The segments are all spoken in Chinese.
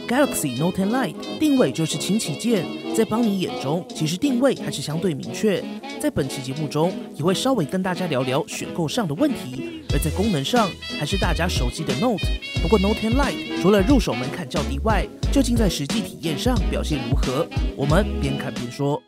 Galaxy Note 10 Lite 定位就是轻旗舰，在邦尼眼中，其实定位还是相对明确。在本期节目中，也会稍微跟大家聊聊选购上的问题，而在功能上，还是大家熟悉的 Note。不过 Note 10 Lite 除了入手门槛较低外，究竟在实际体验上表现如何？我们边看边说。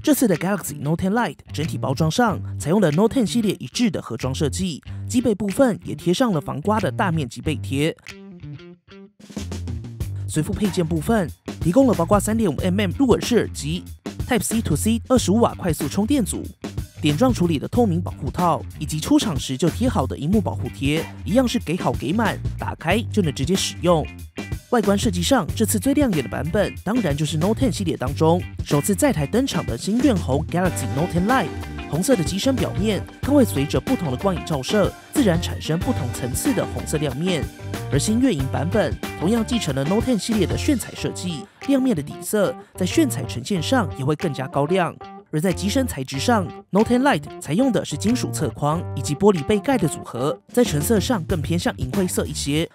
这次的 Galaxy Note 10 Lite 整体包装上采用了 Note 10系列一致的盒装设计，机背部分也贴上了防刮的大面积背贴。随附配件部分提供了包括 3.5mm 入耳式耳机、Type-C to C 25瓦快速充电组、点状处理的透明保护套，以及出厂时就贴好的萤幕保护贴，一样是给好给满，打开就能直接使用。外观设计上，这次最亮眼的版本当然就是 Note 10系列当中首次在台登场的星愿红 Galaxy Note 10 Lite。红色的机身表面更会随着不同的光影照射，自然产生不同层次的红色亮面。而星月银版本同样继承了 Note 10系列的炫彩设计，亮面的底色在炫彩呈现上也会更加高亮。而在机身材质上 ，Note 10 Lite 采用的是金属侧框以及玻璃背盖的组合，在成色上更偏向银灰色一些。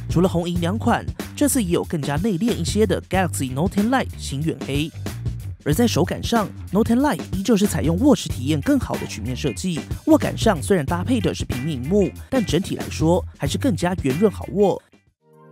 除了红银两款，这次也有更加内敛一些的 Galaxy Note 10 Lite 星远黑。而在手感上 ，Note 10 Lite 依旧是采用握持体验更好的曲面设计，握感上虽然搭配的是平面萤幕，但整体来说还是更加圆润好握。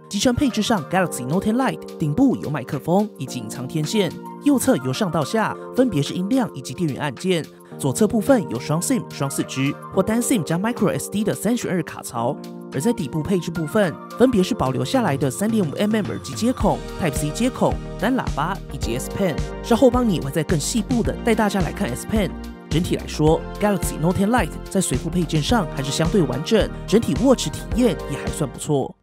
机身配置上 ，Galaxy Note 10 Lite 顶部有麦克风以及隐藏天线，右侧由上到下分别是音量以及电源按键，左侧部分有双 SIM 双4支或单 SIM 加 Micro SD 的32卡槽。而在底部配置部分，分别是保留下来的 3.5mm 耳机接孔、Type-C 接孔、单喇叭以及 S Pen。稍后邦尼会再更细部的带大家来看 S Pen。整体来说 ，Galaxy Note 10 Lite 在随附配件上还是相对完整，整体握持体验也还算不错。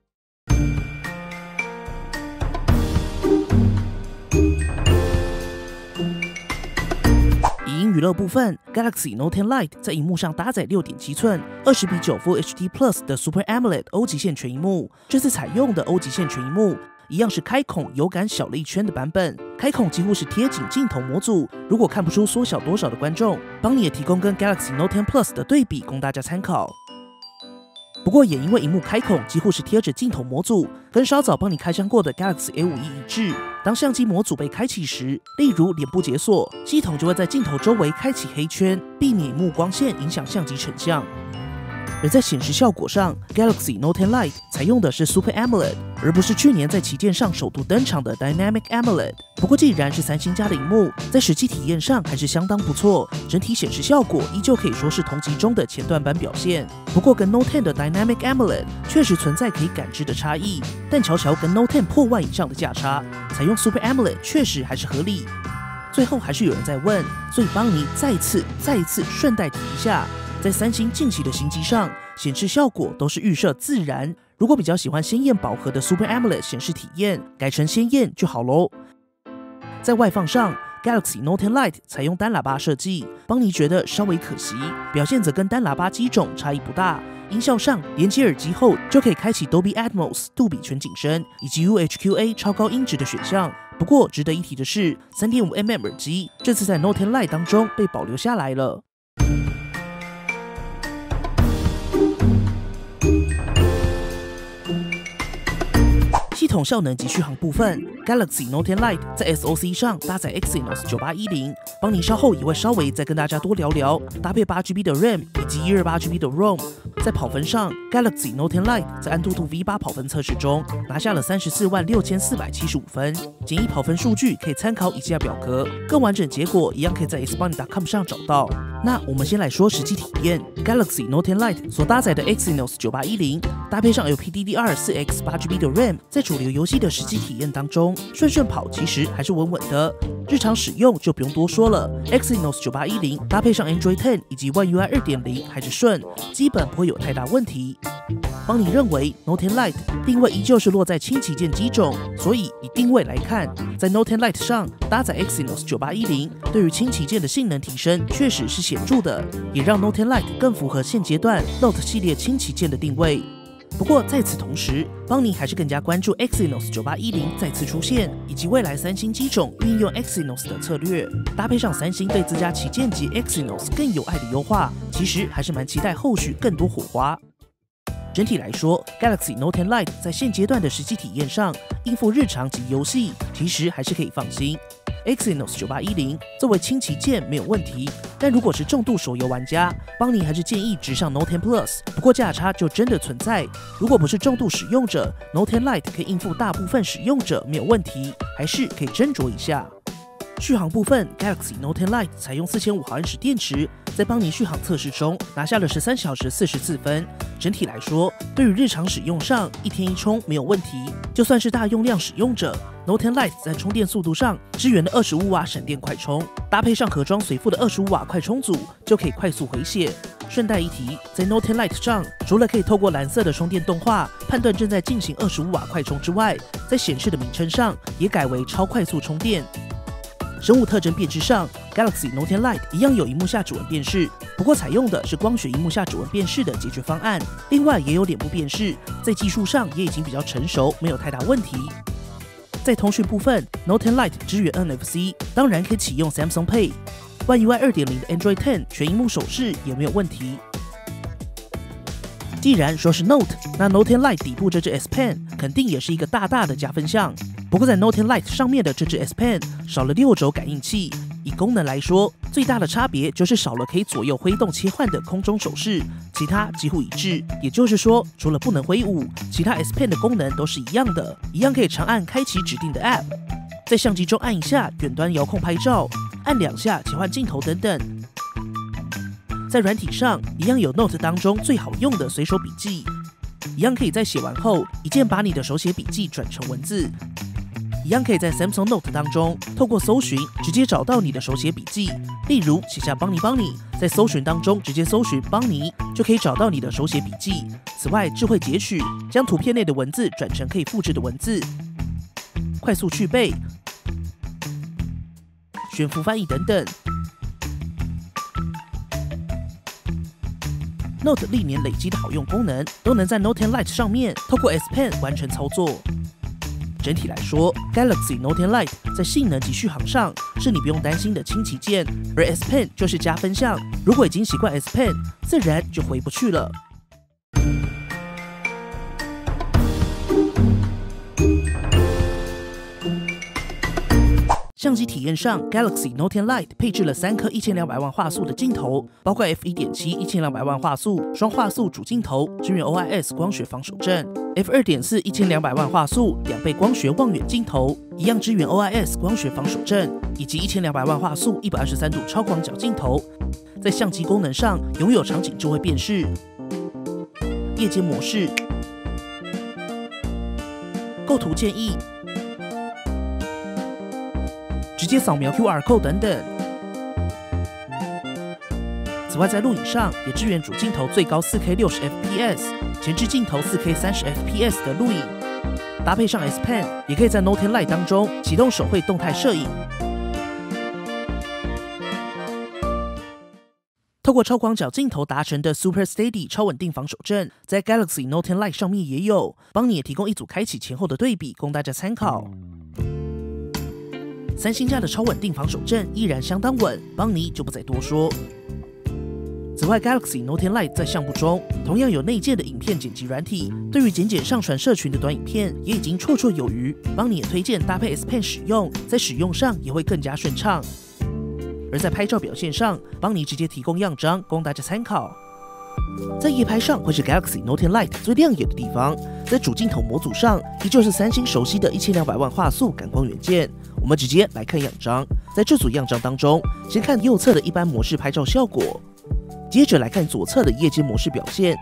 娱乐部分 ，Galaxy Note 10 Lite 在萤幕上搭载6.7寸20:9 Full HD Plus 的 Super AMOLED 欧极限全萤幕。这次采用的欧极限全萤幕一样是开孔有感小了一圈的版本，开孔几乎是贴紧镜头模组。如果看不出缩小多少的观众，邦尼也提供跟 Galaxy Note 10 Plus 的对比供大家参考。不过也因为萤幕开孔几乎是贴着镜头模组，跟稍早帮你开箱过的 Galaxy A51一致。当相机模组被开启时，例如脸部解锁，系统就会在镜头周围开启黑圈，避免萤幕光线影响相机成像。而在显示效果上 ，Galaxy Note 10 Lite 采用的是 Super AMOLED， 而不是去年在旗舰上首度登场的 Dynamic AMOLED。不过，既然是三星家的萤幕，在实际体验上还是相当不错，整体显示效果依旧可以说是同级中的前段版表现。不过，跟 Note 10的 Dynamic AMOLED 确实存在可以感知的差异，但瞧瞧跟 Note 10破万以上的价差，采用 Super AMOLED 确实还是合理。最后还是有人在问，所以邦尼再一次顺带提一下。在三星近期的新机上，显示效果都是预设自然。如果比较喜欢鲜艳饱和的 Super AMOLED 显示体验，改成鲜艳就好咯。在外放上 ，Galaxy Note 10 Lite 采用单喇叭设计，邦尼觉得稍微可惜，表现则跟单喇叭机种差异不大。音效上，连接耳机后就可以开启 Dolby Atmos 杜比全景声以及 UHQA 超高音质的选项。不过值得一提的是 ，3.5mm 耳机这次在 Note 10 Lite 当中被保留下来了。系统效能及续航部分 ，Galaxy Note 10 Lite 在 SoC 上搭载 Exynos 9810，邦尼稍后也会稍微再跟大家多聊聊，搭配8GB 的 RAM 以及128GB 的 ROM。在跑分上 ，Galaxy Note 10 Lite 在AnTuTu V8跑分测试中拿下了346475分，简易跑分数据可以参考以下表格，更完整结果一样可以在 xbonny.com 上找到。那我们先来说实际体验 ，Galaxy Note 10 Lite 所搭载的 Exynos 9810，搭配上 LPDDR4X 8GB 的 RAM， 在主流游戏的实际体验当中，顺跑其实还是稳稳的。日常使用就不用多说了 ，Exynos 9810搭配上 Android 10以及 One UI 2.0还是顺，基本不会有太大问题。邦尼认为 Note 10 Lite 定位依旧是落在轻旗舰机种，所以以定位来看，在 Note 10 Lite 上搭载 Exynos 9810，对于轻旗舰的性能提升确实是显著的，也让 Note 10 Lite 更符合现阶段 Note 系列轻旗舰的定位。不过在此同时，邦尼还是更加关注 Exynos 9810再次出现，以及未来三星机种运用 Exynos 的策略，搭配上三星对自家旗舰级 Exynos 更有爱的优化，其实还是蛮期待后续更多火花。整体来说 ，Galaxy Note 10 Lite 在现阶段的实际体验上，应付日常及游戏，其实还是可以放心。Exynos 9810作为轻旗舰没有问题，但如果是重度手游玩家，邦尼还是建议直上 Note 10 Plus。不过价差就真的存在，如果不是重度使用者 ，Note 10 Lite 可以应付大部分使用者没有问题，还是可以斟酌一下。续航部分 ，Galaxy Note 10 Lite 采用4500毫安时电池，在邦尼续航测试中拿下了13小时44分。整体来说，对于日常使用上，一天一充没有问题。就算是大用量使用者 ，Note 10 Lite 在充电速度上支援了25瓦闪电快充，搭配上盒装随附的25瓦快充组，就可以快速回血。顺带一提，在 Note 10 Lite 上，除了可以透过蓝色的充电动画判断正在进行25瓦快充之外，在显示的名称上也改为超快速充电。生物特征辨识上 ，Galaxy Note 10 Lite 一样有萤幕下指纹辨识，不过采用的是光学萤幕下指纹辨识的解决方案。另外也有脸部辨识，在技术上也已经比较成熟，没有太大问题。在通讯部分 ，Note 10 Lite 支援 NFC， 当然可以启用 Samsung Pay。One UI 2.0 的 Android 10全萤幕手势也没有问题。既然说是 Note， 那 Note 10 Lite 底部这只 S Pen 肯定也是一个大大的加分项。不过在 Note 10 Lite 上面的这只 S Pen 少了6轴感应器，以功能来说，最大的差别就是少了可以左右挥动切换的空中手势，其他几乎一致。也就是说，除了不能挥舞，其他 S Pen 的功能都是一样的，一样可以长按开启指定的 App， 在相机中按一下远端遥控拍照，按2下切换镜头等等。在软体上，一样有 Note 当中最好用的随手笔记，一样可以在写完后一键把你的手写笔记转成文字，一样可以在 Samsung Note 当中透过搜寻直接找到你的手写笔记，例如写下邦尼邦尼，在搜寻当中直接搜寻邦尼就可以找到你的手写笔记。此外，智慧截取将图片内的文字转成可以复制的文字，快速去背、悬浮翻译等等。Note 历年累积的好用功能，都能在 Note 10 Lite 上面透过 S Pen 完成操作。整体来说 ，Galaxy Note 10 Lite 在性能及续航上是你不用担心的轻旗舰，而 S Pen 就是加分项。如果已经习惯 S Pen， 自然就回不去了。相机体验上 ，Galaxy Note 10 Lite 配置了3颗1200万画素的镜头，包括 f1.7 1200万画素双画素主镜头，支援 OIS 光学防手震 ；f2.4 1200万画素2倍光学望远镜头，一样支援 OIS 光学防手震，以及1200万画素123度超广角镜头。在相机功能上，拥有场景智慧辨识、夜间模式、构图建议、直接扫描 QR code 等等。此外，在录影上也支援主镜头最高 4K 60fps， 前置镜头 4K 30fps 的录影，搭配上 S Pen， 也可以在 Note 10 Lite 当中启动手绘动态摄影。透过超广角镜头达成的 Super Steady 超稳定防手震，在 Galaxy Note 10 Lite 上面也有，帮你也提供一组开启前后的对比，供大家参考。三星家的超稳定防手震依然相当稳，邦尼就不再多说。此外 ，Galaxy Note 10 Lite 在项目中同样有内建的影片剪辑软体，对于简上传社群的短影片也已经绰绰有余。邦尼也推荐搭配 S Pen 使用，在使用上也会更加顺畅。而在拍照表现上，邦尼直接提供样张供大家参考。在夜拍上会是 Galaxy Note 10 Lite 最亮眼的地方，在主镜头模组上依旧是三星熟悉的1200万画素感光元件。我们直接来看样张，在这组样张当中，先看右侧的一般模式拍照效果，接着来看左侧的夜间模式表现。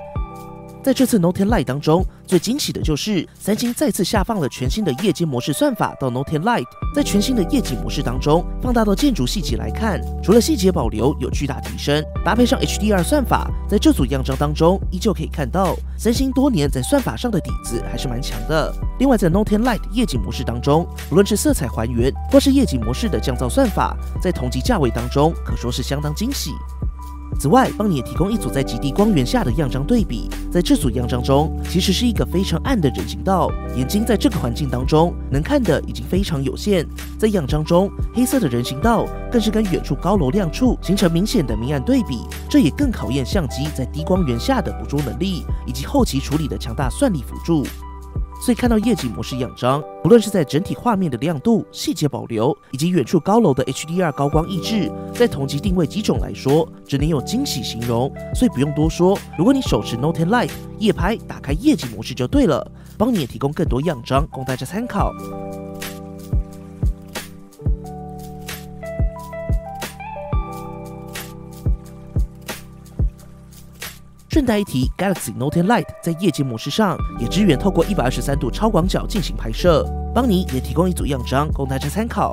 在这次 Note 10 Lite 当中，最惊喜的就是三星再次下放了全新的夜间模式算法到 Note 10 Lite。在全新的夜景模式当中，放大到建筑细节来看，除了细节保留有巨大提升，搭配上 HDR 算法，在这组样张当中依旧可以看到三星多年在算法上的底子还是蛮强的。另外，在 Note 10 Lite 夜景模式当中，无论是色彩还原或是夜景模式的降噪算法，在同级价位当中可说是相当惊喜。此外，帮你也提供一组在极低光源下的样张对比。在这组样张中，其实是一个非常暗的人行道，眼睛在这个环境当中能看的已经非常有限。在样张中，黑色的人行道更是跟远处高楼亮处形成明显的明暗对比，这也更考验相机在低光源下的捕捉能力，以及后期处理的强大算力辅助。所以看到夜景模式样张，不论是在整体画面的亮度、细节保留，以及远处高楼的 HDR 高光抑制，在同级定位机种来说，只能用惊喜形容。所以不用多说，如果你手持 Note 10 Lite 夜拍，打开夜景模式就对了。帮你也提供更多样张供大家参考。顺带一提 ，Galaxy Note 10 Lite 在夜间模式上也支援透过123度超广角进行拍摄，邦尼也提供一组样张供大家参考。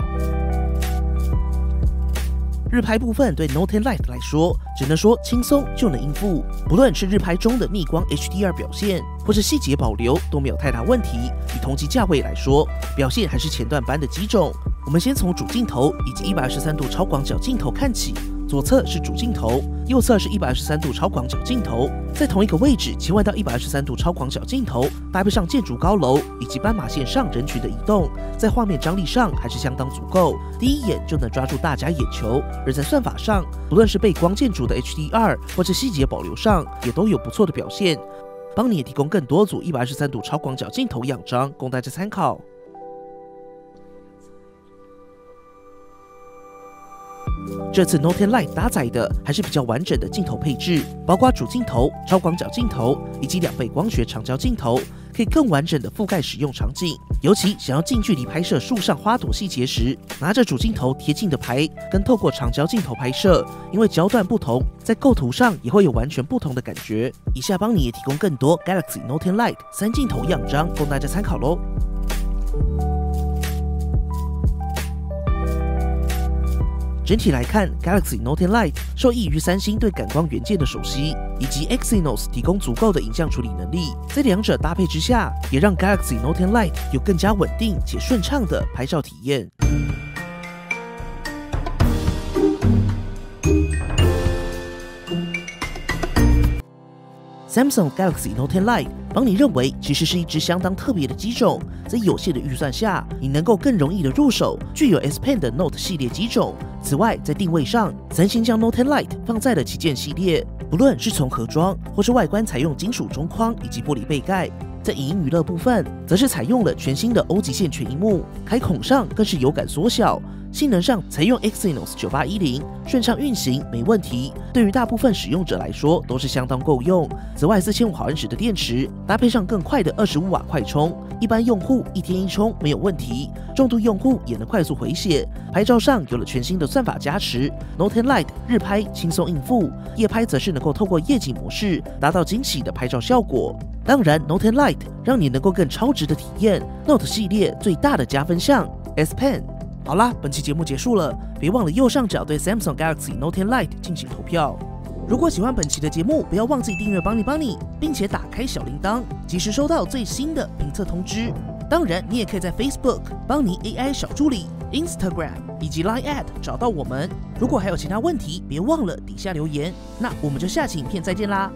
日拍部分对 Note 10 Lite 来说，只能说轻松就能应付，不论是日拍中的逆光 HDR 表现，或是细节保留都没有太大问题。以同级价位来说，表现还是前段班的机种。我们先从主镜头以及123度超广角镜头看起。左侧是主镜头，右侧是123度超广角镜头，在同一个位置切换到123度超广角镜头，搭配上建筑高楼以及斑马线上人群的移动，在画面张力上还是相当足够，第一眼就能抓住大家眼球。而在算法上，不论是背光建筑的 HDR 或是细节保留上，也都有不错的表现。帮你也提供更多组123度超广角镜头样张供大家参考。这次 Note 10 Lite 搭载的还是比较完整的镜头配置，包括主镜头、超广角镜头以及2倍光学长焦镜头，可以更完整的覆盖使用场景。尤其想要近距离拍摄树上花朵细节时，拿着主镜头贴近的拍，跟透过长焦镜头拍摄，因为焦段不同，在构图上也会有完全不同的感觉。以下帮你也提供更多 Galaxy Note 10 Lite 3镜头样张供大家参考咯。整体来看 ，Galaxy Note 10 Lite 受益于三星对感光元件的熟悉，以及 Exynos 提供足够的影像处理能力，在两者搭配之下，也让 Galaxy Note 10 Lite 有更加稳定且顺畅的拍照体验。Samsung Galaxy Note 10 Lite 帮你认为其实是一支相当特别的机种，在有限的预算下，你能够更容易的入手具有 S Pen 的 Note 系列机种。此外，在定位上，三星将 Note 10 Lite 放在了旗舰系列，不论是从盒装或是外观采用金属中框以及玻璃背盖。在影音娱乐部分，则是采用了全新的欧极线全萤幕，开孔上更是有感缩小。性能上采用 Exynos 9810，顺畅运行没问题，对于大部分使用者来说都是相当够用。此外，4500毫安时的电池，搭配上更快的25瓦快充，一般用户1天1充没有问题，重度用户也能快速回血。拍照上有了全新的算法加持 ，Note 10 Lite 日拍轻松应付，夜拍则是能够透过夜景模式达到惊喜的拍照效果。当然 ，Note 10 Lite 让你能够更超值的体验 Note 系列最大的加分项 S Pen。好啦，本期节目结束了，别忘了右上角对 Samsung Galaxy Note 10 Lite 进行投票。如果喜欢本期的节目，不要忘记订阅帮你，并且打开小铃铛，及时收到最新的评测通知。当然，你也可以在 Facebook 帮你 AI 小助理、Instagram 以及 Line@ 找到我们。如果还有其他问题，别忘了底下留言。那我们就下期影片再见啦，